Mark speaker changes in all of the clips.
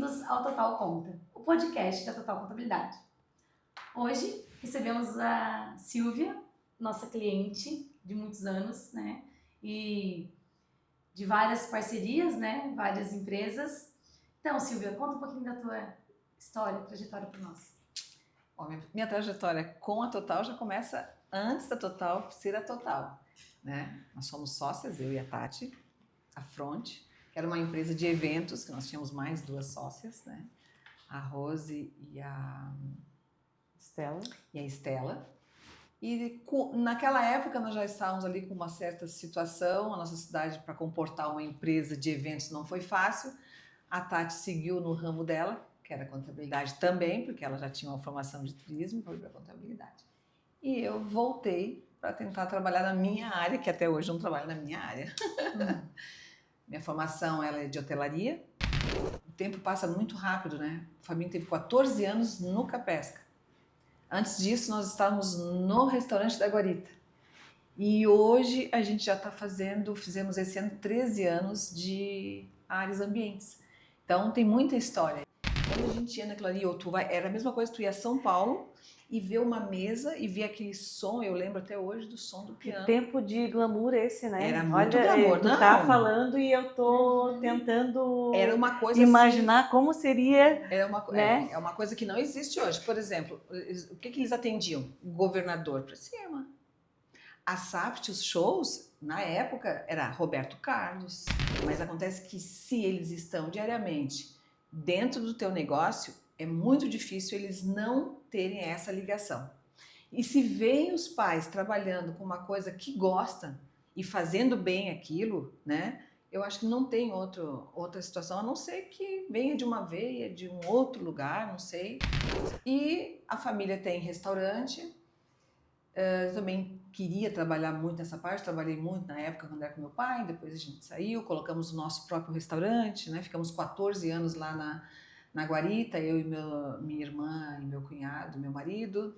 Speaker 1: bem-vindos ao Total Conta, o podcast da Total Contabilidade. Hoje recebemos a Silvia, nossa cliente de muitos anos, né? E de várias parcerias, né? Várias empresas. Então, Silvia, conta um pouquinho da tua história, trajetória para nós.
Speaker 2: Bom, minha trajetória com a Total já começa antes da Total ser a Total, né? Nós somos sócias, eu e a Tati, a Front, que era uma empresa de eventos, que nós tínhamos mais duas sócias, né? A Rose e a Estela. E naquela época nós já estávamos ali com uma certa situação, a nossa cidade para comportar uma empresa de eventos não foi fácil. A Tati seguiu no ramo dela, que era contabilidade também, porque ela já tinha uma formação de turismo, foi para contabilidade. E eu voltei para tentar trabalhar na minha área, que até hoje eu não trabalho na minha área. Minha formação ela é de hotelaria. O tempo passa muito rápido, né? O Fabinho teve 14 anos no Capesca. Antes disso, nós estávamos no restaurante da Guarita. E hoje a gente já está fizemos esse ano 13 anos de áreas ambientes. Então tem muita história. Quando a gente ia naquilo ali, era a mesma coisa, tu ia a São Paulo e ver uma mesa e ver aquele som, eu lembro até hoje do som do piano.
Speaker 3: Que tempo de glamour esse, né?
Speaker 2: Era muito glamour,
Speaker 3: tu tá falando e eu tô tentando
Speaker 2: era uma coisa
Speaker 3: imaginar
Speaker 2: assim,
Speaker 3: como seria,
Speaker 2: né? É uma coisa que não existe hoje. Por exemplo, o que eles atendiam? O governador para cima. A SAPT, os shows, na época, era Roberto Carlos. Mas acontece que se eles estão diariamente dentro do teu negócio, é muito difícil eles não terem essa ligação. E se veem os pais trabalhando com uma coisa que gostam e fazendo bem aquilo, né? Eu acho que não tem outra situação, a não ser que venha de uma veia, de um outro lugar, não sei. E a família tem restaurante. Eu também queria trabalhar muito nessa parte, trabalhei muito na época quando era com meu pai, depois a gente saiu, colocamos o nosso próprio restaurante, né? Ficamos 14 anos lá na Guarita, eu e minha irmã e meu cunhado, meu marido.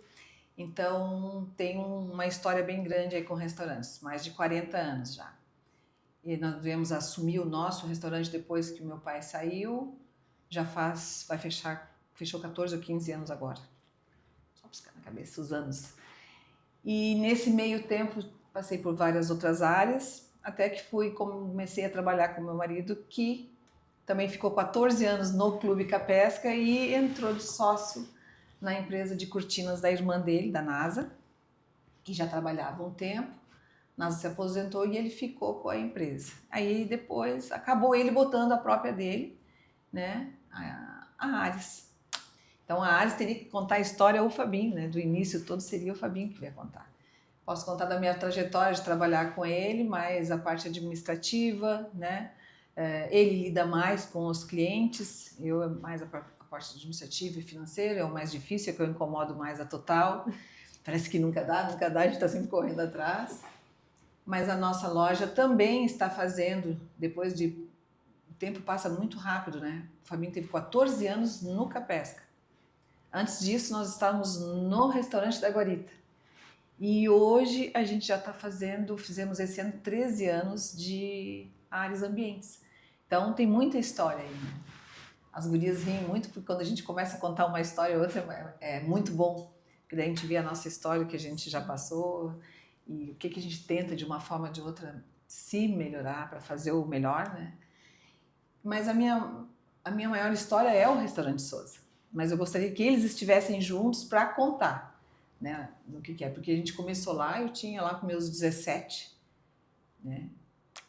Speaker 2: Então tem uma história bem grande aí com restaurantes, mais de 40 anos já. E nós viemos assumir o nosso restaurante depois que o meu pai saiu, fechou 14 ou 15 anos agora. Só buscar na cabeça os anos. E nesse meio tempo passei por várias outras áreas, até que comecei a trabalhar com meu marido, que também ficou 14 anos no Clube Capesca e entrou de sócio na empresa de cortinas da irmã dele, da NASA, que já trabalhava um tempo. NASA se aposentou e ele ficou com a empresa. Aí depois acabou ele botando a própria dele, né, a Ares. Então a Ares teria que contar a história ou o Fabinho, né? Do início todo seria o Fabinho que ia contar. Posso contar da minha trajetória de trabalhar com ele, mas a parte administrativa, né? Ele lida mais com os clientes, eu é mais a parte administrativa e financeira, é o mais difícil, é que eu incomodo mais a Total. Parece que nunca dá, a gente está sempre correndo atrás. Mas a nossa loja também está fazendo, o tempo passa muito rápido, né? O Fabinho teve 14 anos no Capesca. Antes disso, nós estávamos no restaurante da Guarita. E hoje a gente já está fizemos esse ano 13 anos de áreas ambientes. Então tem muita história aí, né? As gurias riem muito porque quando a gente começa a contar uma história ou outra é muito bom. Porque daí a gente vê a nossa história, o que a gente já passou e o que a gente tenta de uma forma ou de outra se melhorar para fazer o melhor, né? Mas a minha maior história é o Restaurante Souza. Mas eu gostaria que eles estivessem juntos para contar, né, do que é. Porque a gente começou lá, eu tinha lá com meus 17, né?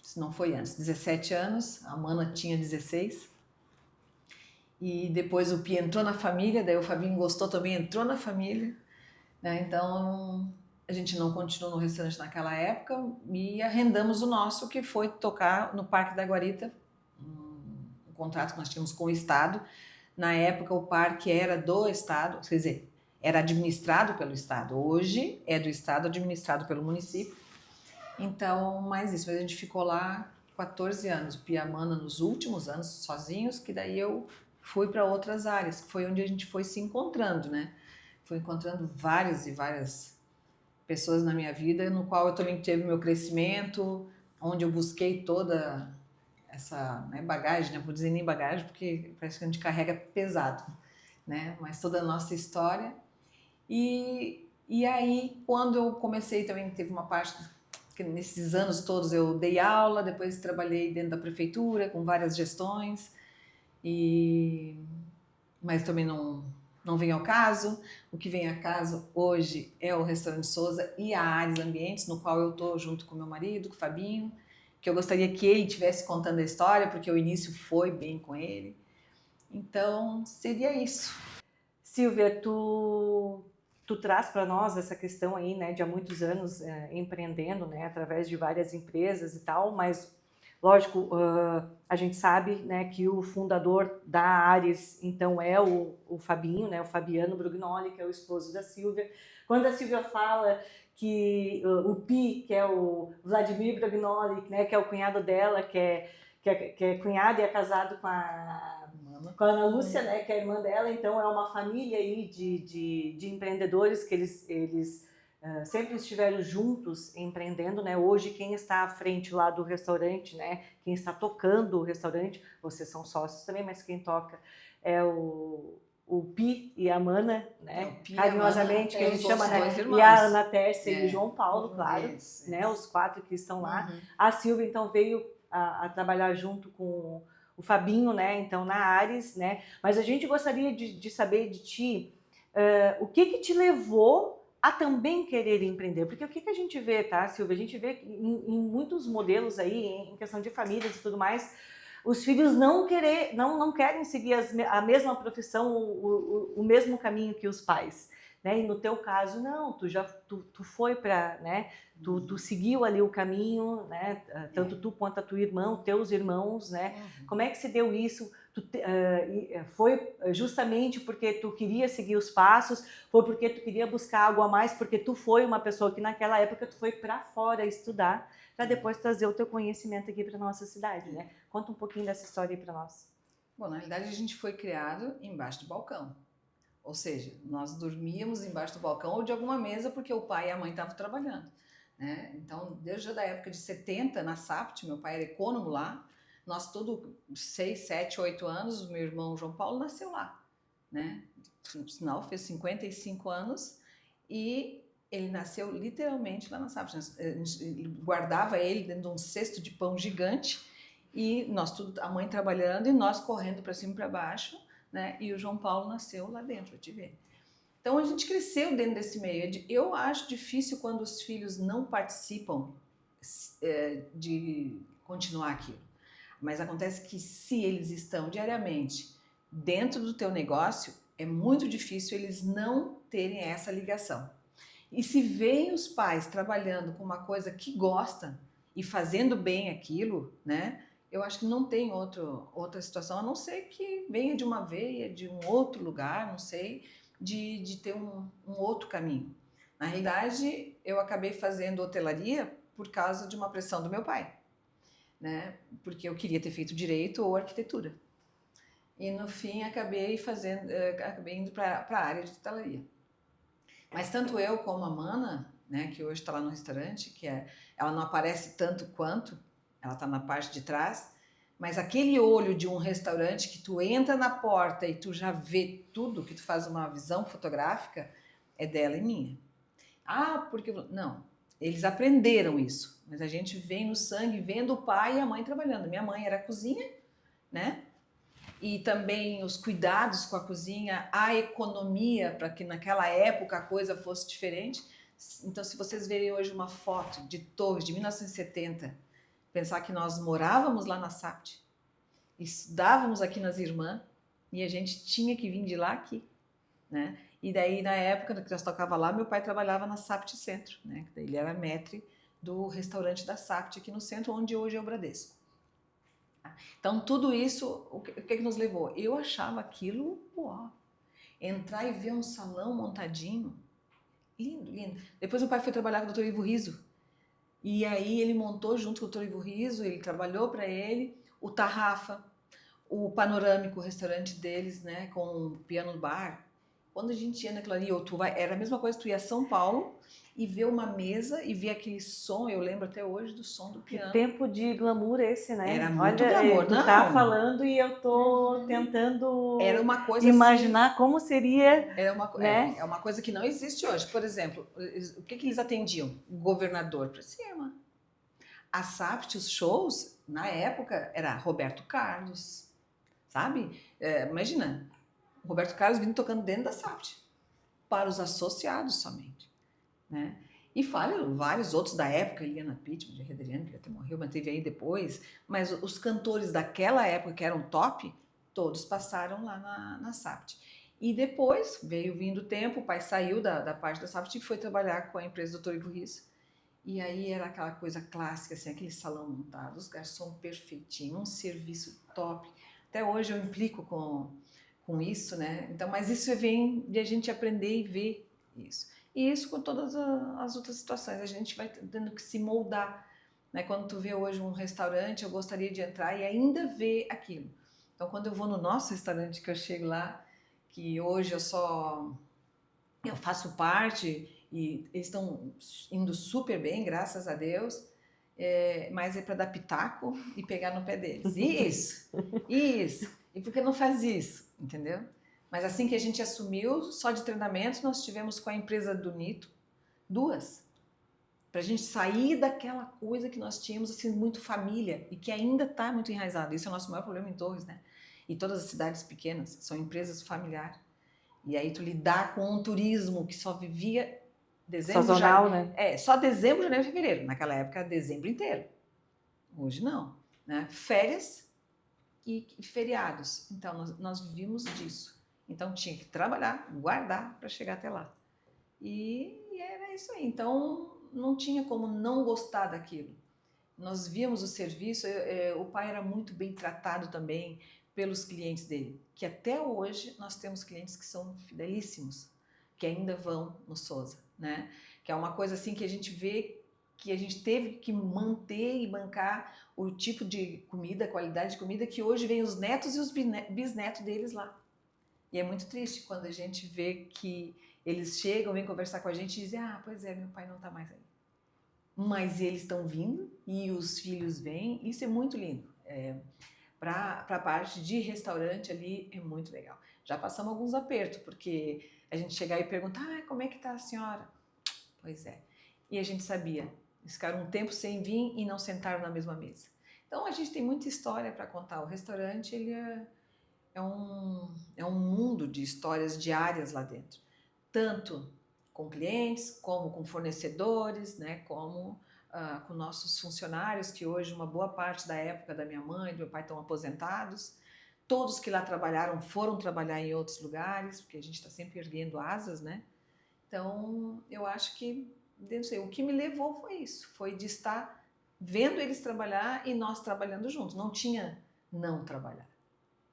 Speaker 2: Se não foi antes, 17 anos, a Mana tinha 16. E depois o Pi entrou na família, daí o Fabinho gostou também, entrou na família, né? Então a gente não continuou no restaurante naquela época e arrendamos o nosso, que foi tocar no Parque da Guarita, um contrato que nós tínhamos com o Estado. Na época, o parque era do Estado, quer dizer, era administrado pelo Estado. Hoje é do Estado, administrado pelo município. Então, mais isso. Mas a gente ficou lá 14 anos, o Piamana nos últimos anos, sozinhos, que daí eu fui para outras áreas, que foi onde a gente foi se encontrando, né? Fui encontrando várias e várias pessoas na minha vida, no qual eu também tive meu crescimento, onde eu busquei toda né, bagagem, né? Vou dizer nem bagagem, porque parece que a gente carrega pesado, né? Mas toda a nossa história. E aí, quando eu comecei, também teve uma parte que nesses anos todos eu dei aula, depois trabalhei dentro da prefeitura com várias gestões, mas também não vem ao caso. O que vem a caso hoje é o Restaurante Souza e a Ares Ambientes, no qual eu estou junto com meu marido, com o Fabinho, que eu gostaria que ele estivesse contando a história, porque o início foi bem com ele. Então, seria isso.
Speaker 3: Silvia, tu traz para nós essa questão aí, né, de há muitos anos empreendendo, né, através de várias empresas e tal, mas lógico, a gente sabe, né, que o fundador da Ares, então, é o Fabinho, né, o Fabiano Brugnoli, que é o esposo da Silvia. Quando a Silvia fala que o Pi, que é o Vladimir Brugnoli, né, que é o cunhado dela, que é cunhado e é casado com a Ana Lúcia, né, que é a irmã dela, então é uma família aí de empreendedores que eles sempre estiveram juntos empreendendo, né? Hoje quem está à frente lá do restaurante, né? Quem está tocando o restaurante, vocês são sócios também, mas quem toca é o Pi e a Mana, né? Carinhosamente, que a gente chama, né? E a Ana Tércia e o João Paulo, claro, né? Os 4 que estão lá. A Silvia, então, veio a trabalhar junto com o Fabinho, né? Então, na Ares, né? Mas a gente gostaria de saber de ti o que te levou a também querer empreender, porque o que a gente vê, tá, Silvia? A gente vê em muitos modelos aí, em questão de famílias e tudo mais, os filhos não querem seguir a mesma profissão, o mesmo caminho que os pais, né? E no teu caso, não, tu foi para, né? Tu seguiu ali o caminho, né? Tanto tu quanto a tua irmã, teus irmãos, né? Como é que se deu isso? Foi justamente porque tu queria seguir os passos, foi porque tu queria buscar algo a mais, porque tu foi uma pessoa que naquela época tu foi para fora estudar, para depois trazer o teu conhecimento aqui para nossa cidade, né? Conta um pouquinho dessa história aí para nós.
Speaker 2: Bom, na realidade a gente foi criado embaixo do balcão. Ou seja, nós dormíamos embaixo do balcão ou de alguma mesa porque o pai e a mãe estavam trabalhando, né? Então, desde a época de 70, na SAPT, meu pai era econômico lá, nós todos 6, 7, 8 anos, o meu irmão João Paulo nasceu lá, né? No sinal, fez 55 anos e ele nasceu literalmente lá na SAPT. A gente guardava ele dentro de um cesto de pão gigante e nós tudo, a mãe trabalhando e nós correndo para cima e para baixo, né? E o João Paulo nasceu lá dentro, eu te ver. Então a gente cresceu dentro desse meio. Eu acho difícil quando os filhos não participam de continuar aquilo. Mas acontece que se eles estão diariamente dentro do teu negócio, é muito difícil eles não terem essa ligação. E se veem os pais trabalhando com uma coisa que gostam e fazendo bem aquilo, né? Eu acho que não tem outra situação, a não ser que venha de uma veia, de um outro lugar, não sei, de ter um outro caminho. Na realidade, eu acabei fazendo hotelaria por causa de uma pressão do meu pai, né? Porque eu queria ter feito direito ou arquitetura. E no fim acabei indo para a área de hotelaria. Mas tanto eu como a Mana, né, que hoje está lá no restaurante, ela não aparece tanto quanto, ela está na parte de trás, mas aquele olho de um restaurante que tu entra na porta e tu já vê tudo, que tu faz uma visão fotográfica, é dela e minha. Porque... Não, eles aprenderam isso, mas a gente vem no sangue vendo o pai e a mãe trabalhando. Minha mãe era cozinha, né? E também os cuidados com a cozinha, a economia, para que naquela época a coisa fosse diferente. Então, se vocês verem hoje uma foto de Torres de 1970, pensar que nós morávamos lá na SAPT, estudávamos aqui nas Irmãs e a gente tinha que vir de lá aqui, né? E daí, na época que nós tocava lá, meu pai trabalhava na SAPT Centro, né? Ele era maître do restaurante da SAPT aqui no centro, onde hoje é o Bradesco. Então, tudo isso, o que nos levou? Eu achava aquilo, uau, entrar e ver um salão montadinho, lindo, lindo. Depois o pai foi trabalhar com o Dr. Ivo Riso, e aí ele montou junto com o Dr. Ivo Riso, ele trabalhou para ele, o Tarrafa, o panorâmico, o restaurante deles, né, com o piano bar, Quando a gente ia naquilo ali, era a mesma coisa, tu ia a São Paulo e ver uma mesa e ver aquele som, eu lembro até hoje do som do
Speaker 3: Que
Speaker 2: piano.
Speaker 3: tempo de glamour esse, né?
Speaker 2: Era muito
Speaker 3: Olha,
Speaker 2: glamour,
Speaker 3: tu tá
Speaker 2: não.
Speaker 3: falando e eu tô tentando
Speaker 2: Era uma coisa
Speaker 3: imaginar como seria, né?
Speaker 2: é uma coisa que não existe hoje. Por exemplo, o que eles atendiam? O governador para cima. A Sapt, os shows, na época, era Roberto Carlos, sabe? Imagina, o Roberto Carlos vindo tocando dentro da Sapt, para os associados somente, né? E vários outros da época, Eliana Pittman, Jerry Adriano, que até morreu, mas teve aí depois, mas os cantores daquela época, que eram top, todos passaram lá na Sapt. E depois veio vindo o tempo, o pai saiu da parte da Sapt e foi trabalhar com a empresa do Dr. Ivo Risso. E aí era aquela coisa clássica, assim, aquele salão montado, os garçons perfeitinhos, um serviço top. Até hoje eu implico com isso, né? Então, mas isso vem de a gente aprender e ver isso. E isso com todas as outras situações, a gente vai tendo que se moldar, né? Quando tu vê hoje um restaurante, eu gostaria de entrar e ainda ver aquilo. Então, quando eu vou no nosso restaurante, que eu chego lá, que hoje eu faço parte e eles estão indo super bem, graças a Deus, mas é para dar pitaco e pegar no pé deles. Isso. E por que não faz isso? Entendeu? Mas assim que a gente assumiu, só de treinamento, nós tivemos com a empresa do Nito 2. Para a gente sair daquela coisa que nós tínhamos, assim, muito família e que ainda está muito enraizado. Isso é o nosso maior problema em Torres, né? E todas as cidades pequenas são empresas familiares. E aí tu lidar com um turismo que só vivia dezembro,
Speaker 3: Sazonal, né?
Speaker 2: só dezembro, janeiro e fevereiro. Naquela época, dezembro inteiro. Hoje não, né? Férias e feriados. Então, nós vivíamos disso. Então, tinha que trabalhar, guardar para chegar até lá. E era isso aí. Então, não tinha como não gostar daquilo. Nós víamos o serviço, o pai era muito bem tratado também pelos clientes dele, que até hoje nós temos clientes que são fidelíssimos, que ainda vão no Souza, né? Que é uma coisa assim que a gente vê que a gente teve que manter e bancar o tipo de comida, a qualidade de comida, que hoje vem os netos e os bisnetos deles lá. E é muito triste quando a gente vê que eles chegam, vêm conversar com a gente e dizem, pois é, meu pai não está mais aí. Mas eles estão vindo e os filhos vêm, isso é muito lindo. Para a parte de restaurante ali é muito legal. Já passamos alguns apertos, porque a gente chegar e perguntar, como é que está a senhora? Pois é. E a gente sabia, eles ficaram um tempo sem vir e não sentaram na mesma mesa. Então a gente tem muita história para contar. O restaurante ele é um mundo de histórias diárias lá dentro. Tanto com clientes, como com fornecedores, né, como com nossos funcionários, que hoje uma boa parte da época da minha mãe e do meu pai estão aposentados. Todos que lá trabalharam foram trabalhar em outros lugares, porque a gente está sempre erguendo asas, né? Então, eu acho que, não sei, o que me levou foi isso, foi de estar vendo eles trabalhar e nós trabalhando juntos. Não tinha não trabalhar.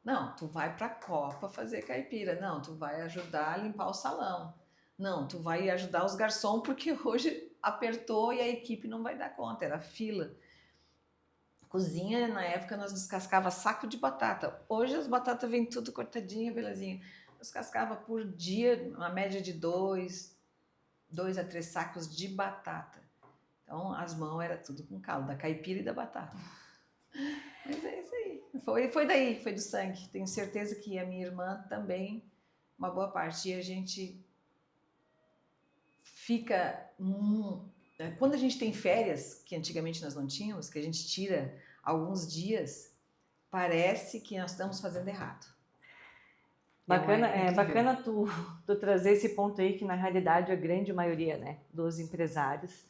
Speaker 2: Não, tu vai para a Copa fazer caipira. Não, tu vai ajudar a limpar o salão. Não, tu vai ajudar os garçons porque hoje apertou e a equipe não vai dar conta, era fila. Cozinha, na época, nós descascava saco de batata. Hoje as batatas vêm tudo cortadinha, belezinha. Descascava por dia, uma média de 2 a 3 sacos de batata. Então, as mãos era tudo com caldo, da caipira e da batata. Mas é isso aí. Foi daí, foi do sangue. Tenho certeza que a minha irmã também, uma boa parte. E a gente fica... Quando a gente tem férias, que antigamente nós não tínhamos, que a gente tira alguns dias, parece que nós estamos fazendo errado.
Speaker 3: Bacana tu trazer esse ponto aí, que na realidade a grande maioria, né, dos empresários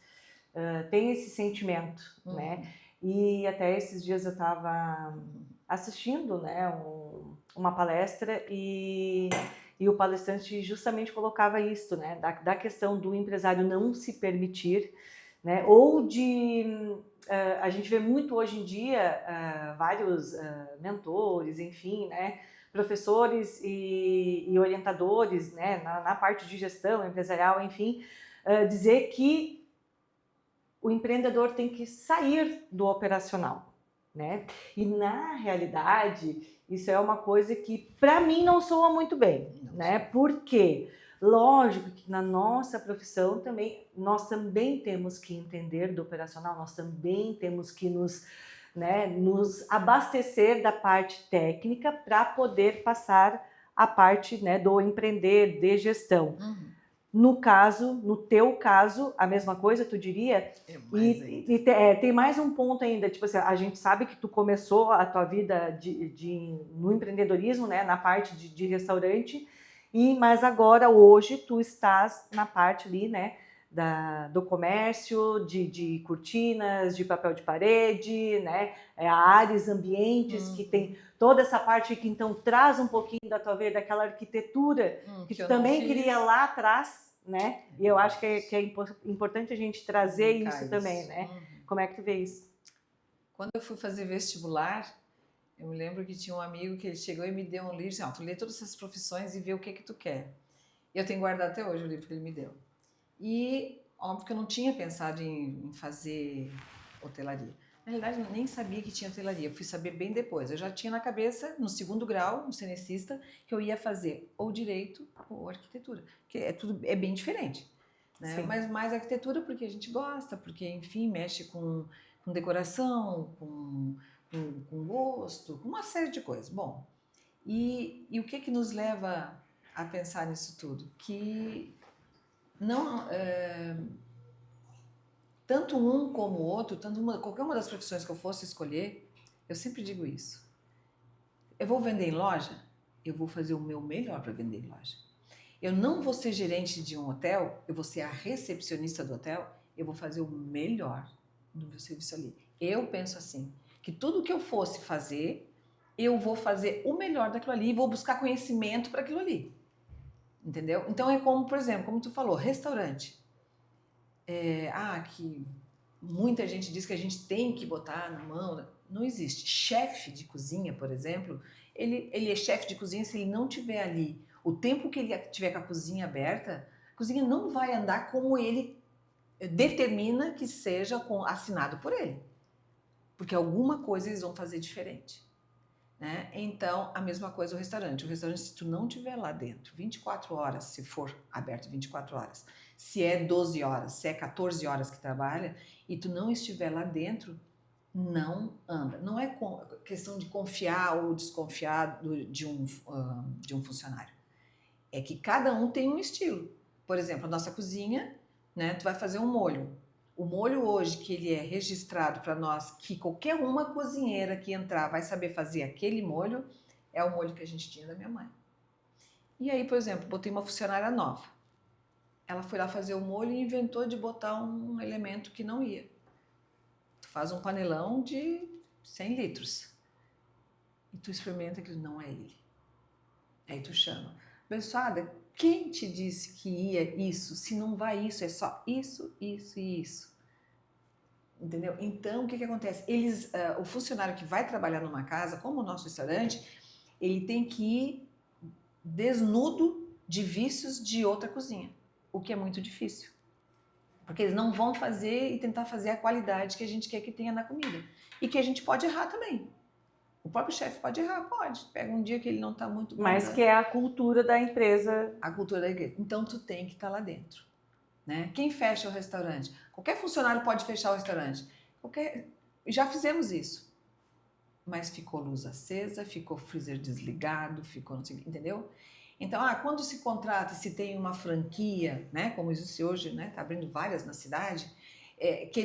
Speaker 3: tem esse sentimento, né? E até esses dias eu estava assistindo, né, uma palestra e o palestrante justamente colocava isso, né, da questão do empresário não se permitir, né, ou de... a gente vê muito hoje em dia vários mentores, enfim, né, professores e orientadores, né, na parte de gestão empresarial, enfim, dizer que o empreendedor tem que sair do operacional, né? E na realidade, isso é uma coisa que para mim não soa muito bem, né? Por quê? Lógico que na nossa profissão também, nós também temos que entender do operacional, nós também temos que nos abastecer da parte técnica para poder passar a parte, né, do empreender, de gestão. No teu caso, a mesma coisa, tu diria? Tem mais um ponto ainda, tipo assim, a gente sabe que tu começou a tua vida no empreendedorismo, né, na parte de restaurante, mas agora, hoje, tu estás na parte ali, né, do comércio, de cortinas, de papel de parede, né, áreas, ambientes, que tem toda essa parte que então traz um pouquinho da tua vida, daquela arquitetura que tu também queria lá atrás, né? E eu acho que é importante a gente trazer isso também, né? Como é que tu vê isso?
Speaker 2: Quando eu fui fazer vestibular, eu me lembro que tinha um amigo que ele chegou e me deu um livro, assim, tu lê todas essas profissões e vê o que tu quer. E eu tenho guardado até hoje o livro que ele me deu. E óbvio que eu não tinha pensado em fazer hotelaria. Na realidade, eu nem sabia que tinha hotelaria, eu fui saber bem depois. Eu já tinha na cabeça, no segundo grau, no cenecista, que eu ia fazer ou direito ou arquitetura, que é bem diferente, né? Mas mais arquitetura porque a gente gosta, porque, enfim, mexe com decoração, com gosto, com uma série de coisas. Bom, e o que nos leva a pensar nisso tudo? Que não... tanto um como o outro, qualquer uma das profissões que eu fosse escolher, eu sempre digo isso. Eu vou vender em loja, eu vou fazer o meu melhor para vender em loja. Eu não vou ser gerente de um hotel, eu vou ser a recepcionista do hotel, eu vou fazer o melhor do meu serviço ali. Eu penso assim, que tudo que eu fosse fazer, eu vou fazer o melhor daquilo ali e vou buscar conhecimento para aquilo ali. Entendeu? Então é como, por exemplo, como tu falou, restaurante. Que muita gente diz que a gente tem que botar na mão. Não existe. Chefe de cozinha, por exemplo, ele é chefe de cozinha se ele não tiver ali o tempo que ele tiver com a cozinha aberta, a cozinha não vai andar como ele determina que seja assinado por ele. Porque alguma coisa eles vão fazer diferente. Né? Então, a mesma coisa o restaurante. O restaurante, se tu não tiver lá dentro 24 horas, se for aberto 24 horas, se é 12 horas, se é 14 horas que trabalha, e tu não estiver lá dentro, não anda. Não é questão de confiar ou desconfiar de um funcionário. É que cada um tem um estilo. Por exemplo, a nossa cozinha, né, tu vai fazer um molho. O molho hoje que ele é registrado para nós, que qualquer uma cozinheira que entrar vai saber fazer aquele molho, é o molho que a gente tinha da minha mãe. E aí, por exemplo, botei uma funcionária nova. Ela foi lá fazer o molho e inventou de botar um elemento que não ia. Tu faz um panelão de 100 litros. E tu experimenta que não é ele. Aí tu chama. Abençoada, quem te disse que ia isso? Se não vai isso, é só isso, isso e isso. Entendeu? Então, o que acontece? O funcionário que vai trabalhar numa casa, como o nosso restaurante, ele tem que ir desnudo de vícios de outra cozinha, o que é muito difícil. Porque eles não vão fazer e tentar fazer a qualidade que a gente quer que tenha na comida. E que a gente pode errar também. O próprio chefe pode errar? Pode. Pega um dia que ele não está muito bom.
Speaker 3: Mas que é a cultura da empresa.
Speaker 2: A cultura da igreja. Então, tu tem que estar lá dentro. Né? Quem fecha o restaurante? Qualquer funcionário pode fechar o restaurante. Já fizemos isso. Mas ficou luz acesa, ficou freezer desligado, ficou... Entendeu? Então, quando se contrata, se tem uma franquia, né, como existe hoje, né, tá abrindo várias na cidade, que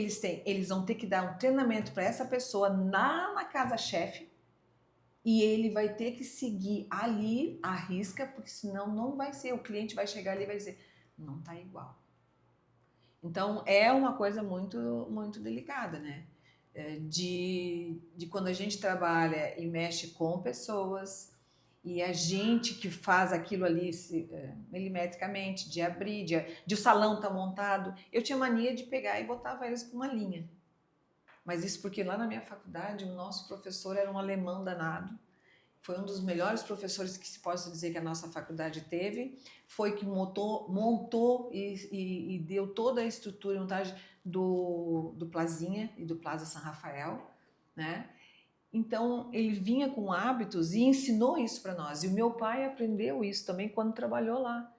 Speaker 2: eles vão ter que dar um treinamento para essa pessoa na casa-chefe, e ele vai ter que seguir ali à risca, porque senão não vai ser, o cliente vai chegar ali e vai dizer, não tá igual. Então, é uma coisa muito, muito delicada, né? De quando a gente trabalha e mexe com pessoas, e a gente que faz aquilo ali milimetricamente, de abrir, de o salão estar montado. Eu tinha mania de pegar e botava eles com uma linha. Mas isso porque lá na minha faculdade, o nosso professor era um alemão danado. Foi um dos melhores professores que se possa dizer que a nossa faculdade teve. Foi que montou e deu toda a estrutura e montagem do Plazinha e do Plaza São Rafael, né? Então, ele vinha com hábitos e ensinou isso para nós. E o meu pai aprendeu isso também quando trabalhou lá.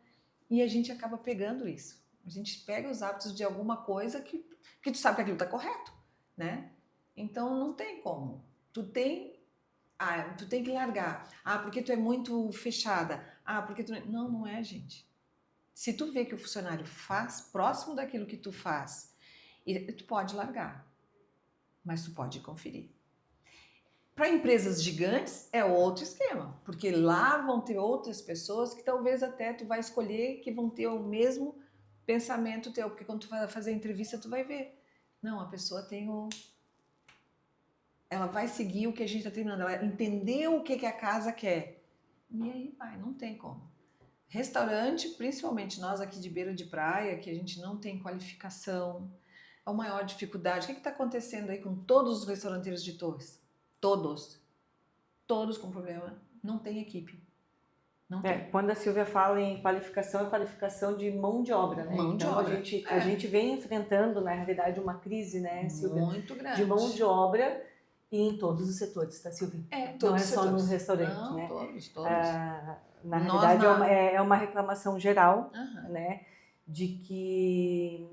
Speaker 2: E a gente acaba pegando isso. A gente pega os hábitos de alguma coisa que tu sabe que aquilo está correto, né? Então, não tem como. Tu tem que largar. Porque tu é muito fechada. Porque tu... Não é, gente. Se tu vê que o funcionário faz próximo daquilo que tu faz, tu pode largar. Mas tu pode conferir. Para empresas gigantes é outro esquema, porque lá vão ter outras pessoas que talvez até tu vai escolher que vão ter o mesmo pensamento teu, porque quando tu vai fazer a entrevista tu vai ver. Não, a pessoa ela vai seguir o que a gente está terminando, ela entendeu o que a casa quer. E aí vai, não tem como. Restaurante, principalmente nós aqui de beira de praia, que a gente não tem qualificação, é a maior dificuldade. O que está acontecendo aí com todos os restauranteiros de Torres? Todos com problema, não tem equipe. Não tem.
Speaker 3: Quando a Silvia fala em qualificação, é qualificação de mão de obra, né?
Speaker 2: Mão de obra.
Speaker 3: A gente vem enfrentando, na realidade, uma crise, né, Silvia?
Speaker 2: Muito grande.
Speaker 3: De mão de obra e em todos os setores, tá, Silvia?
Speaker 2: Todos
Speaker 3: não é
Speaker 2: os
Speaker 3: só
Speaker 2: setores.
Speaker 3: no restaurante,
Speaker 2: não,
Speaker 3: né?
Speaker 2: Todos.
Speaker 3: Na realidade, é uma reclamação geral, né? De que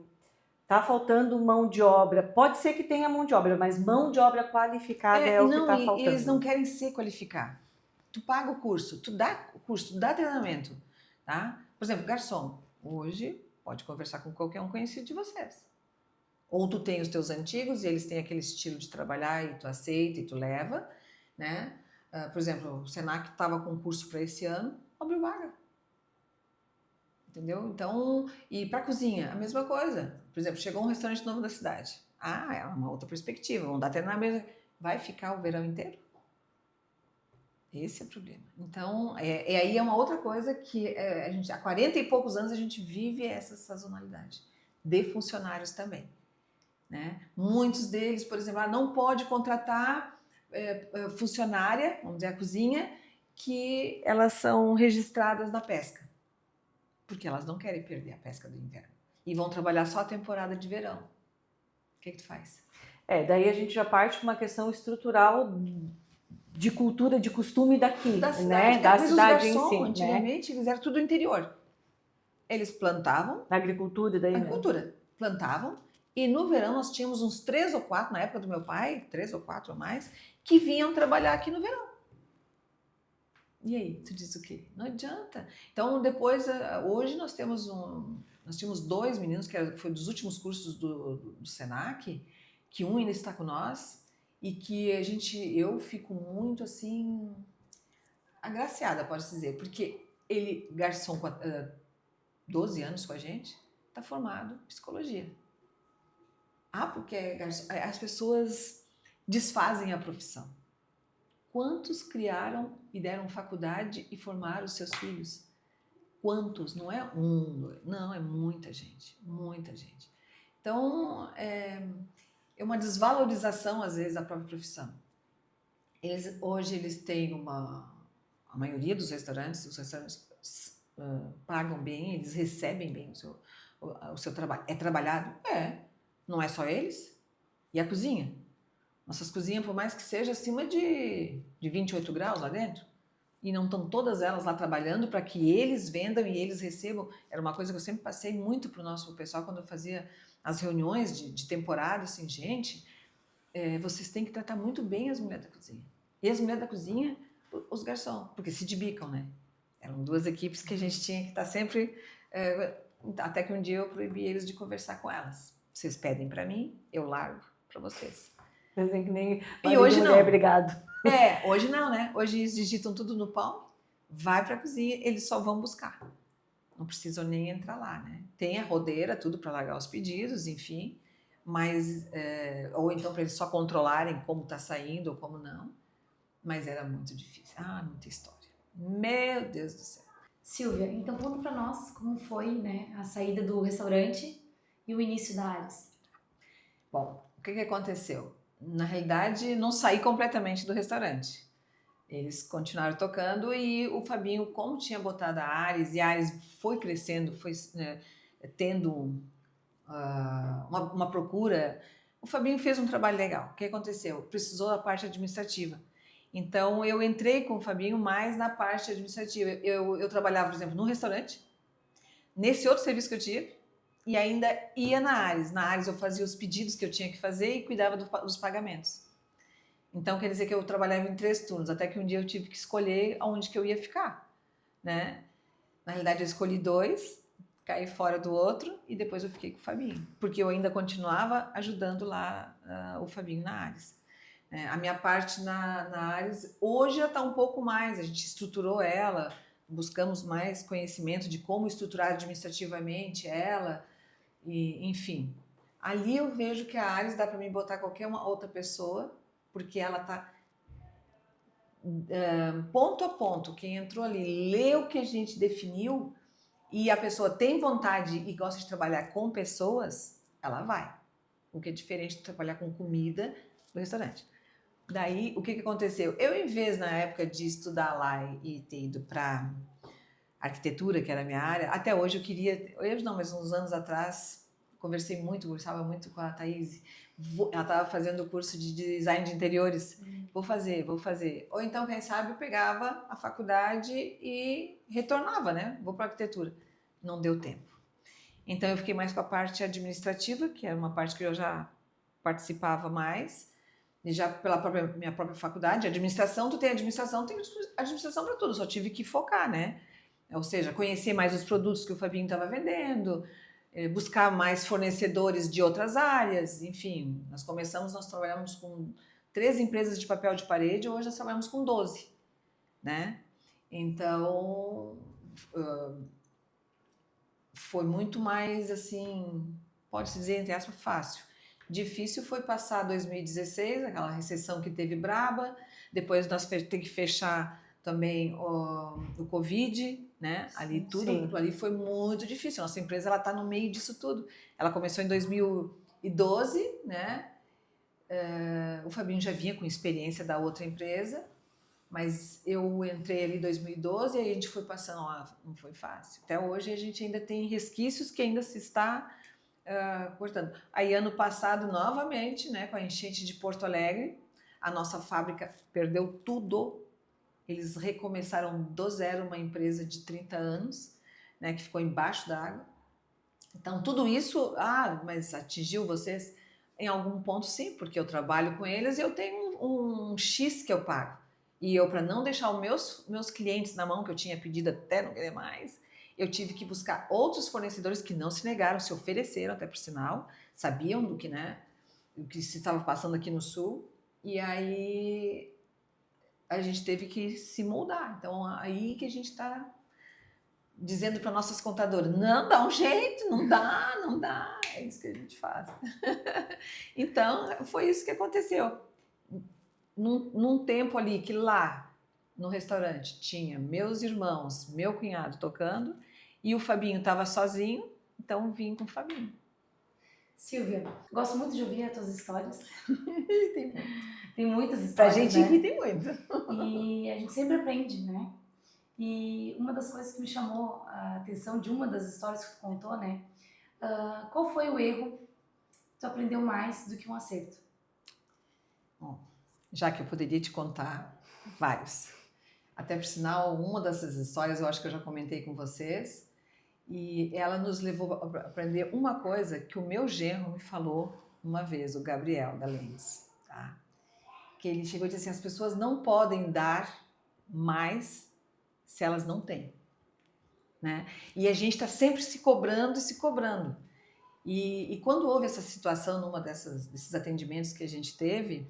Speaker 3: tá faltando mão de obra. Pode ser que tenha mão de obra, mas mão de obra qualificada é o que está faltando.
Speaker 2: Eles não querem se qualificar. Tu paga o curso, tu dá treinamento, tá? Por exemplo, garçom, hoje pode conversar com qualquer um conhecido de vocês. Ou tu tem os teus antigos e eles têm aquele estilo de trabalhar e tu aceita e tu leva, né? Por exemplo, o Senac estava com curso para esse ano, abriu vaga. Entendeu? Então, e para cozinha, a mesma coisa. Por exemplo, chegou um restaurante novo da cidade. É uma outra perspectiva. Vão dar treinamento. Vai ficar o verão inteiro? Esse é o problema. Então, aí é uma outra coisa que a gente, há 40 e poucos anos a gente vive essa sazonalidade de funcionários também. Né? Muitos deles, por exemplo, não pode contratar funcionária, vamos dizer, a cozinha, que elas são registradas na pesca. Porque elas não querem perder a pesca do inverno. E vão trabalhar só a temporada de verão. O que tu faz?
Speaker 3: Daí a gente já parte com uma questão estrutural de cultura, de costume daqui,
Speaker 2: da cidade,
Speaker 3: né? Da cidade
Speaker 2: os garçons,
Speaker 3: em si.
Speaker 2: Antigamente, eles eram tudo interior. Eles plantavam.
Speaker 3: Na agricultura, daí.
Speaker 2: Agricultura. Plantavam. E no verão nós tínhamos uns 3 ou 4, na época do meu pai, 3 ou 4 ou mais, que vinham trabalhar aqui no verão. E aí, tu diz o quê? Não adianta. Então, depois, hoje nós tínhamos 2 meninos, que foi dos últimos cursos do Senac, que um ainda está com nós, e que eu fico muito, assim, agraciada, pode-se dizer, porque ele, garçom, 12 anos com a gente, está formado em psicologia. Porque as pessoas desfazem a profissão. Quantos criaram e deram faculdade e formaram os seus filhos? Quantos? Não é não, é muita gente, muita gente. Então, é uma desvalorização, às vezes, da própria profissão. Hoje eles têm a maioria dos restaurantes, os restaurantes pagam bem, eles recebem bem o seu trabalho. É trabalhado? Não é só eles. E a cozinha? Nossas cozinhas, por mais que seja acima de 28 graus lá dentro, e não estão todas elas lá trabalhando para que eles vendam e eles recebam. Era uma coisa que eu sempre passei muito para o nosso pessoal quando eu fazia as reuniões de temporada, assim, gente, vocês têm que tratar muito bem as mulheres da cozinha. E as mulheres da cozinha, os garçons, porque se debicam, né? Eram 2 equipes que a gente tinha que estar sempre... até que um dia eu proibi eles de conversar com elas. Vocês pedem para mim, eu largo para vocês.
Speaker 3: Dizem que nem
Speaker 2: e hoje não.
Speaker 3: Obrigado.
Speaker 2: Hoje não, né? Hoje eles digitam tudo no pau, vai para a cozinha, eles só vão buscar. Não precisam nem entrar lá, né? Tem a rodeira, tudo para largar os pedidos, enfim, mas ou então para eles só controlarem como está saindo ou como não. Mas era muito difícil. Muita história. Meu Deus do céu.
Speaker 1: Silvia, então conta para nós como foi, né, a saída do restaurante e o início da Ares.
Speaker 2: Bom, o que aconteceu? Na realidade, não saí completamente do restaurante. Eles continuaram tocando e o Fabinho, como tinha botado a Ares, e a Ares foi crescendo, foi tendo uma procura O Fabinho fez um trabalho legal. O que aconteceu? Precisou da parte administrativa. Então, eu entrei com o Fabinho mais na parte administrativa. Eu trabalhava, por exemplo, num restaurante, nesse outro serviço que eu tive, e ainda ia na Ares. Na Ares eu fazia os pedidos que eu tinha que fazer e cuidava dos pagamentos. Então, quer dizer que eu trabalhava em 3 turnos, até que um dia eu tive que escolher aonde que eu ia ficar, né? Na realidade, eu escolhi 2, caí fora do outro e depois eu fiquei com o Fabinho, porque eu ainda continuava ajudando lá o Fabinho na Ares. A minha parte na Ares, hoje já está um pouco mais, a gente estruturou ela, buscamos mais conhecimento de como estruturar administrativamente ela, e, enfim. Ali eu vejo que a Ares dá para mim botar qualquer uma outra pessoa, porque ela está ponto a ponto. Quem entrou ali lê o que a gente definiu e a pessoa tem vontade e gosta de trabalhar com pessoas, ela vai. O que é diferente de trabalhar com comida no restaurante. Daí, o que aconteceu? Eu, em vez, na época de estudar lá e ter ido para arquitetura, que era a minha área, até hoje eu queria, hoje não, mas uns anos atrás, conversava muito com a Thaís. Ela estava fazendo o curso de design de interiores. Vou fazer. Ou então, quem sabe, eu pegava a faculdade e retornava, né? Vou para arquitetura. Não deu tempo. Então, eu fiquei mais com a parte administrativa, que era uma parte que eu já participava mais, e já pela minha própria faculdade. Administração, tu tem administração para tudo, só tive que focar, né? Ou seja, conhecer mais os produtos que o Fabinho estava vendendo, buscar mais fornecedores de outras áreas, enfim. Nós trabalhamos com 3 empresas de papel de parede, hoje nós trabalhamos com 12, né? Então, foi muito mais, assim, pode-se dizer, entre aspas, fácil. Difícil foi passar 2016, aquela recessão que teve braba, depois nós temos que fechar também o Covid, né? Ali tudo, ali foi muito difícil. Nossa empresa, ela está no meio disso tudo. Ela começou em 2012, né? O Fabinho já vinha com experiência da outra empresa, mas eu entrei ali em 2012 e aí a gente foi passando, não foi fácil. Até hoje a gente ainda tem resquícios que ainda se está cortando. Aí ano passado, novamente, né, com a enchente de Porto Alegre, a nossa fábrica perdeu tudo. Eles recomeçaram do zero uma empresa de 30 anos, né, que ficou embaixo d'água. Então, tudo isso, mas atingiu vocês? Em algum ponto, sim, porque eu trabalho com eles e eu tenho um X que eu pago. E eu, para não deixar os meus clientes na mão, que eu tinha pedido até não querer mais, eu tive que buscar outros fornecedores que não se negaram, se ofereceram, até por sinal, sabiam do que, né, o que se estava passando aqui no Sul. E aí a gente teve que se moldar. Então, aí que a gente está dizendo para nossas contadoras, não, dá um jeito, não dá, é isso que a gente faz. Então, foi isso que aconteceu. Num tempo ali que lá no restaurante tinha meus irmãos, meu cunhado tocando e o Fabinho estava sozinho, então vim com o Fabinho.
Speaker 1: Silvia, gosto muito de ouvir as tuas histórias.
Speaker 2: Tem
Speaker 1: muitas histórias,
Speaker 2: pra gente
Speaker 1: né?
Speaker 2: rir tem muito.
Speaker 1: E a gente sempre aprende, né? E uma das coisas que me chamou a atenção de uma das histórias que tu contou, né? Qual foi o erro que tu aprendeu mais do que um acerto?
Speaker 2: Bom, já que eu poderia te contar vários. Até por sinal, uma dessas histórias eu acho que eu já comentei com vocês. E ela nos levou a aprender uma coisa que o meu genro me falou uma vez, o Gabriel da Lens, tá? Que ele chegou e disse assim, as pessoas não podem dar mais se elas não têm, né? E a gente está sempre se cobrando. E quando houve essa situação numa desses atendimentos que a gente teve,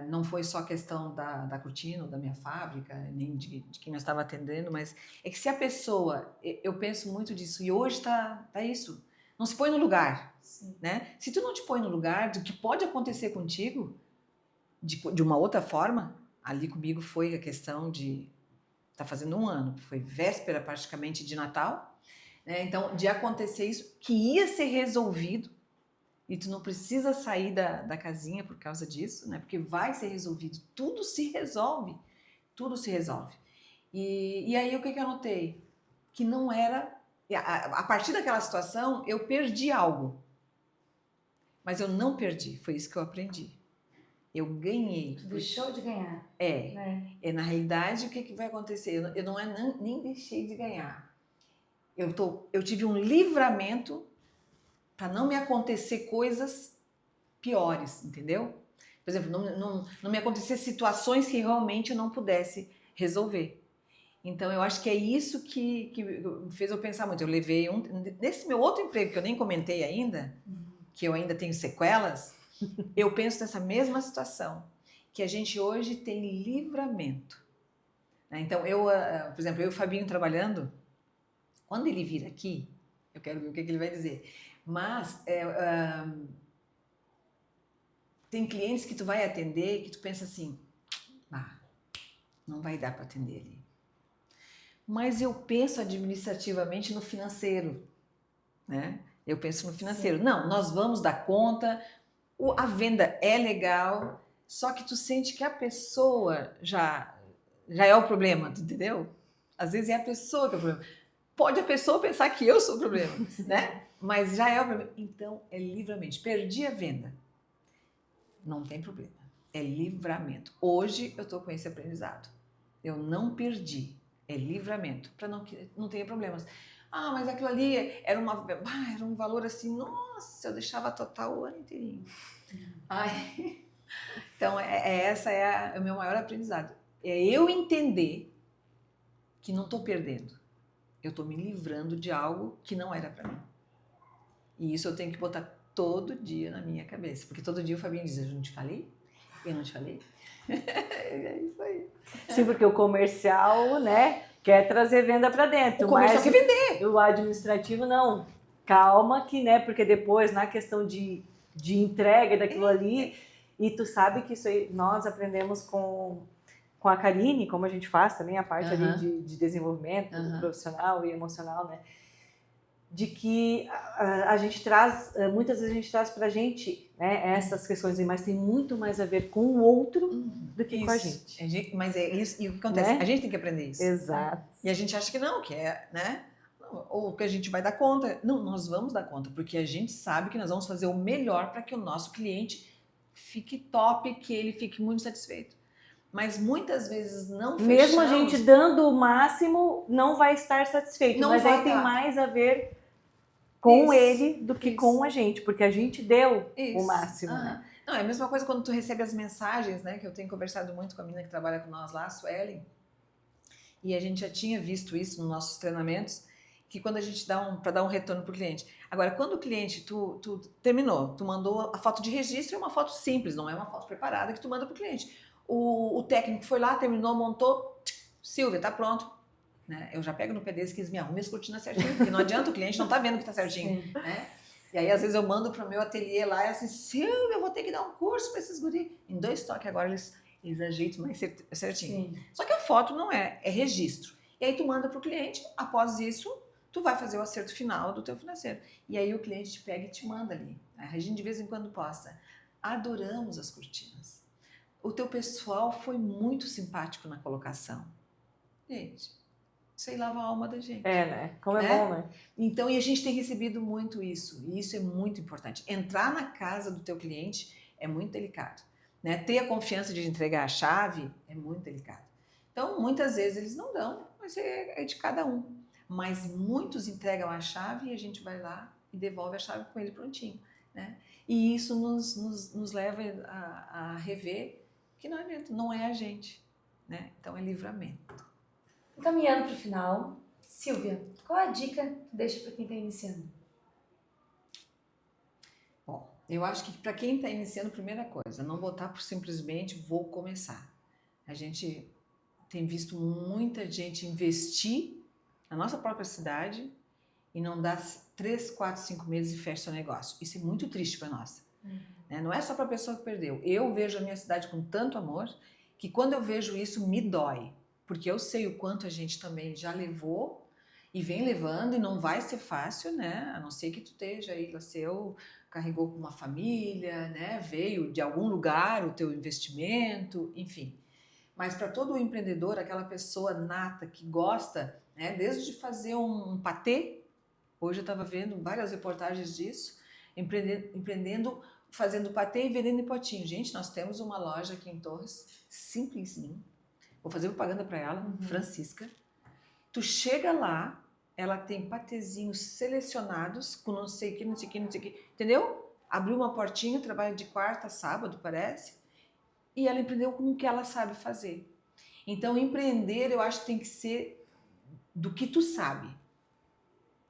Speaker 2: não foi só questão da cortina ou da minha fábrica, nem de quem eu estava atendendo, mas é que se a pessoa, eu penso muito disso, e hoje tá isso, não se põe no lugar, né? Se tu não te põe no lugar do que pode acontecer contigo, de uma outra forma, ali comigo foi a questão de, tá fazendo 1 ano, foi véspera praticamente de Natal, né? Então, de acontecer isso, que ia ser resolvido, e tu não precisa sair da casinha por causa disso, né? Porque vai ser resolvido. Tudo se resolve. E aí, o que eu notei? Que não era... A partir daquela situação, eu perdi algo. Mas eu não perdi, foi isso que eu aprendi. Eu ganhei.
Speaker 1: Tu deixou de ganhar.
Speaker 2: É,
Speaker 1: Né?
Speaker 2: na realidade, o que vai acontecer? Eu não nem deixei de ganhar. Eu tive um livramento para não me acontecer coisas piores, entendeu? Por exemplo, não me acontecer situações que realmente eu não pudesse resolver. Então, eu acho que é isso que fez eu pensar muito. Eu levei nesse meu outro emprego, que eu nem comentei ainda, que eu ainda tenho sequelas, eu penso nessa mesma situação, que a gente hoje tem livramento. Né? Então, por exemplo, eu e o Fabinho trabalhando, quando ele vir aqui, eu quero ver o que ele vai dizer. Mas tem clientes que tu vai atender que tu pensa assim, não vai dar para atender ele. Mas eu penso administrativamente no financeiro, né? Eu penso no financeiro. Sim. Não, nós vamos dar conta, a venda é legal, só que tu sente que a pessoa já é o problema, tu entendeu? Às vezes é a pessoa que é o problema. Pode a pessoa pensar que eu sou o problema, né? Mas já é o problema. Então, é livramento. Perdi a venda. Não tem problema. É livramento. Hoje eu estou com esse aprendizado. Eu não perdi. É livramento. Para não tenha problemas. Mas aquilo ali era um valor assim, nossa, eu deixava total o ano inteirinho. Então, essa é o meu maior aprendizado. É eu entender que não estou perdendo. Eu estou me livrando de algo que não era para mim. E isso eu tenho que botar todo dia na minha cabeça. Porque todo dia o Fabinho diz, eu não te falei? Eu não te falei? É isso aí.
Speaker 3: Sim, porque o comercial, né, quer trazer venda para dentro.
Speaker 2: O comercial quer vender.
Speaker 3: O administrativo não. Calma que, né, porque depois na questão de entrega daquilo ali, e tu sabe que isso aí nós aprendemos com a Karine, como a gente faz também, a parte ali de desenvolvimento profissional e emocional, né? De que a gente traz, muitas vezes a gente traz pra gente, né, essas questões, mas tem muito mais a ver com o outro do que com a gente.
Speaker 2: Mas é isso, e o que acontece? Né? A gente tem que aprender isso.
Speaker 3: Exato.
Speaker 2: E a gente acha que não, que é, né? Ou que a gente vai dar conta. Não, nós vamos dar conta, porque a gente sabe que nós vamos fazer o melhor para que o nosso cliente fique top, que ele fique muito satisfeito. Mas muitas vezes não fechamos.
Speaker 3: Mesmo a gente dando o máximo, não vai estar satisfeito. Mas aí tem mais a ver com ele do que com a gente, porque a gente deu o máximo. Né?
Speaker 2: Não, é a mesma coisa quando tu recebe as mensagens, né? Que eu tenho conversado muito com a menina que trabalha com nós lá, a Suelen, e a gente já tinha visto isso nos nossos treinamentos, que quando a gente para dar um retorno para o cliente. Agora, quando o cliente, tu terminou, tu mandou a foto de registro, é uma foto simples, não é uma foto preparada que tu manda para o cliente. O técnico foi lá, terminou, montou, Silvia, tá pronto. Né? Eu já pego no pé desse que eles me arrumem as cortinas certinho, porque não adianta, o cliente não tá vendo que tá certinho. Né? E aí, às vezes, eu mando pro meu ateliê lá e assim, Silvia, eu vou ter que dar um curso para esses guris. Em 2 toques, agora eles ajeitam mais certinho. Sim. Só que a foto não é registro. E aí tu manda pro cliente, após isso, tu vai fazer o acerto final do teu financeiro. E aí o cliente te pega e te manda ali. A gente de vez em quando posta. Adoramos as cortinas. O teu pessoal foi muito simpático na colocação. Gente, isso aí lava a alma da gente.
Speaker 3: Né? Como é bom, né?
Speaker 2: Então, e a gente tem recebido muito isso. E isso é muito importante. Entrar na casa do teu cliente é muito delicado. Né? Ter a confiança de entregar a chave é muito delicado. Então, muitas vezes eles não dão, mas é de cada um. Mas muitos entregam a chave e a gente vai lá e devolve a chave com ele prontinho. Né? E isso nos leva a rever que não é a gente. Né? Então, é livramento.
Speaker 1: Caminhando para o final, Silvia, qual a dica que deixa para quem está iniciando?
Speaker 2: Bom, eu acho que para quem está iniciando, primeira coisa, não botar por simplesmente vou começar. A gente tem visto muita gente investir na nossa própria cidade e não dá 3, 4, 5 meses e fecha seu negócio. Isso é muito triste para nós. Né? Não é só para a pessoa que perdeu. Eu vejo a minha cidade com tanto amor que quando eu vejo isso me dói. Porque eu sei o quanto a gente também já levou e vem levando e não vai ser fácil, né? A não ser que tu esteja aí, carregou com uma família, né? Veio de algum lugar o teu investimento, enfim. Mas para todo o empreendedor, aquela pessoa nata que gosta, né? Desde de fazer um patê, hoje eu estava vendo várias reportagens disso, empreendendo, fazendo patê e vendendo em potinho. Gente, nós temos uma loja aqui em Torres, simplesinho. Vou fazer propaganda para ela, Francisca. Tu chega lá, ela tem patezinhos selecionados com não sei o que, não sei o que, não sei o que. Entendeu? Abriu uma portinha, trabalha de quarta a sábado, parece. E ela empreendeu com o que ela sabe fazer. Então, empreender, eu acho que tem que ser do que tu sabe.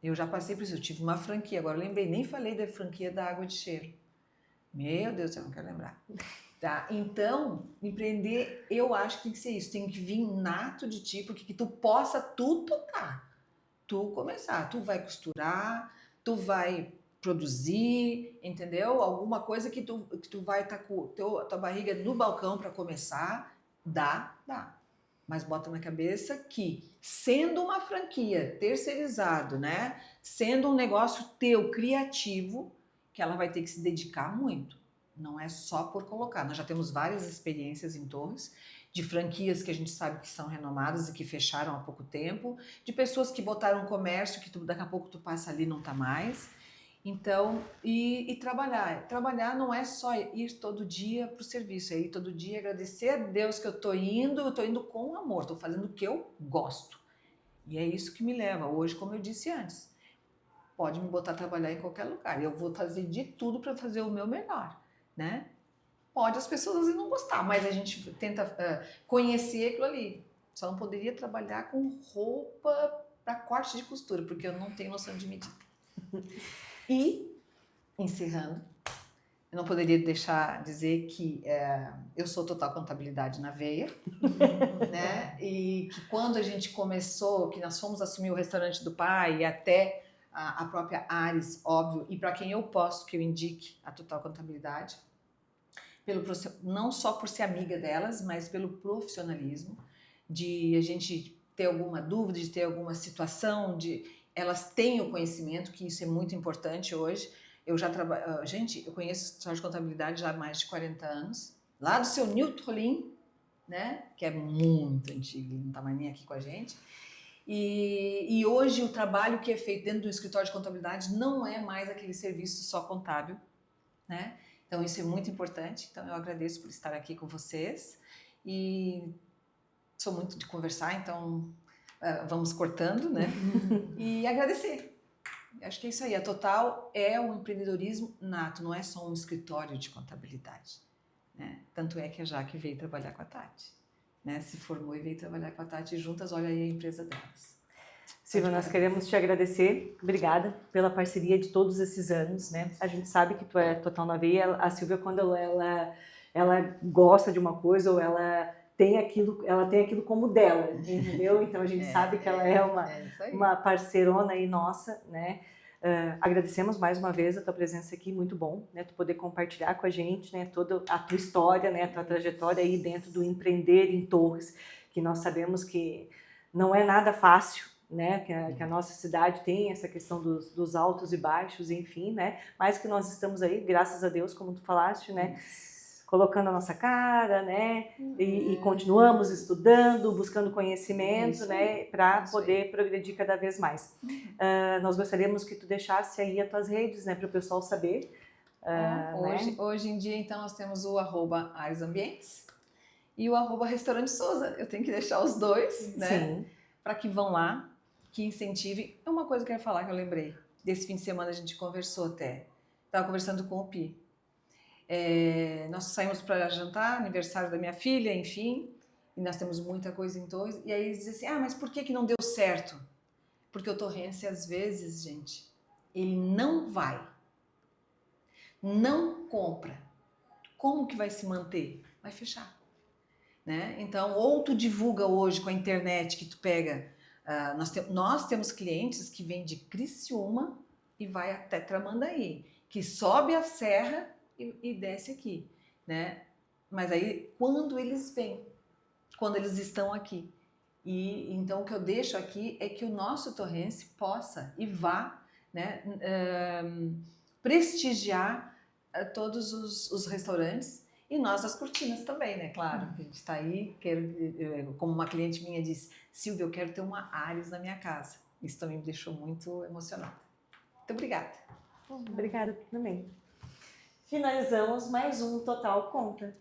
Speaker 2: Eu já passei por isso, eu tive uma franquia, agora eu lembrei, nem falei da franquia da água de cheiro. Meu Deus, eu não quero lembrar. Tá? Então, empreender, eu acho que tem que ser isso, tem que vir nato de ti, porque que tu possa tu tocar, tu começar, tu vai costurar, tu vai produzir, entendeu? Alguma coisa que tu vai estar com a tua barriga no balcão para começar, dá. Mas bota na cabeça que, sendo uma franquia terceirizado, né? Sendo um negócio teu, criativo, que ela vai ter que se dedicar muito. Não é só por colocar. Nós já temos várias experiências em Torres, de franquias que a gente sabe que são renomadas e que fecharam há pouco tempo, de pessoas que botaram comércio, que daqui a pouco tu passa ali e não tá mais. Então, e trabalhar. Trabalhar não é só ir todo dia para o serviço, é ir todo dia agradecer a Deus que eu estou indo com amor, estou fazendo o que eu gosto. E é isso que me leva. Hoje, como eu disse antes, pode me botar a trabalhar em qualquer lugar. Eu vou fazer de tudo para fazer o meu melhor, né? Pode as pessoas às vezes não gostar, mas a gente tenta conhecer aquilo ali. Só não poderia trabalhar com roupa para corte de costura, porque eu não tenho noção de medida. E, encerrando, eu não poderia deixar dizer que eu sou total contabilidade na veia, né? E que quando a gente começou, que nós fomos assumir o restaurante do pai e até a própria Ares, óbvio, e para quem eu posso que eu indique a total contabilidade, não só por ser amiga delas, mas pelo profissionalismo, de a gente ter alguma dúvida, de ter alguma situação, de elas têm o conhecimento, que isso é muito importante hoje. Eu já trabalho, gente, eu conheço o escritório de contabilidade já há mais de 40 anos, lá do seu Nilton Rolim, né, que é muito antigo, não está mais nem aqui com a gente. E hoje o trabalho que é feito dentro do escritório de contabilidade não é mais aquele serviço só contábil, né? Então isso é muito importante. Então eu agradeço por estar aqui com vocês e sou muito de conversar, então vamos cortando, né? E agradecer. Acho que é isso aí. A Total é um empreendedorismo nato, não é só um escritório de contabilidade, né? Tanto é que a Jaque veio trabalhar com a Tati, né? Se formou e veio trabalhar com a Tati juntas, olha aí a empresa delas.
Speaker 3: Silvia, nós queremos te agradecer, obrigada pela parceria de todos esses anos, né? A gente sabe que tu é total na veia, a Silvia quando ela gosta de uma coisa ou ela tem aquilo como dela, entendeu? Então a gente sabe que ela é uma parceirona aí nossa, né? Agradecemos mais uma vez a tua presença aqui, muito bom, né? Tu poder compartilhar com a gente, né? Toda a tua história, né? A tua trajetória aí dentro do empreender em Torres, que nós sabemos que não é nada fácil, né, que a nossa cidade tem essa questão dos altos e baixos, enfim, né, mas que nós estamos aí, graças a Deus, como tu falaste, né, colocando a nossa cara, né, e continuamos estudando, buscando conhecimento, né, para poder progredir cada vez mais. Nós gostaríamos que tu deixasse aí as tuas redes, né, para o pessoal saber.
Speaker 2: Hoje em dia, então, nós temos o @AresAmbientes e o @Restaurante Souza. Eu tenho que deixar os dois, né, para que vão lá, que incentive. Uma coisa que eu quero falar que eu lembrei. Desse fim de semana a gente conversou até. Estava conversando com o Pi. Nós saímos para jantar, aniversário da minha filha, enfim. E nós temos muita coisa em Torres. E aí eles dizem assim, mas por que não deu certo? Porque o torrense, às vezes, gente, ele não vai. Não compra. Como que vai se manter? Vai fechar. Né? Então, ou tu divulga hoje com a internet que tu pega... nós temos clientes que vêm de Criciúma e vai até Tramandaí, que sobe a serra e desce aqui, né? Mas aí, quando eles vêm, quando eles estão aqui. E então, o que eu deixo aqui é que o nosso torrense possa e vá, né, prestigiar todos os restaurantes e nós as cortinas também, né? Claro, a gente está aí, como uma cliente minha disse, Silvia, eu quero ter uma Ares na minha casa. Isso também me deixou muito emocionada. Muito obrigada.
Speaker 3: Obrigada também. Finalizamos mais um Total Conta.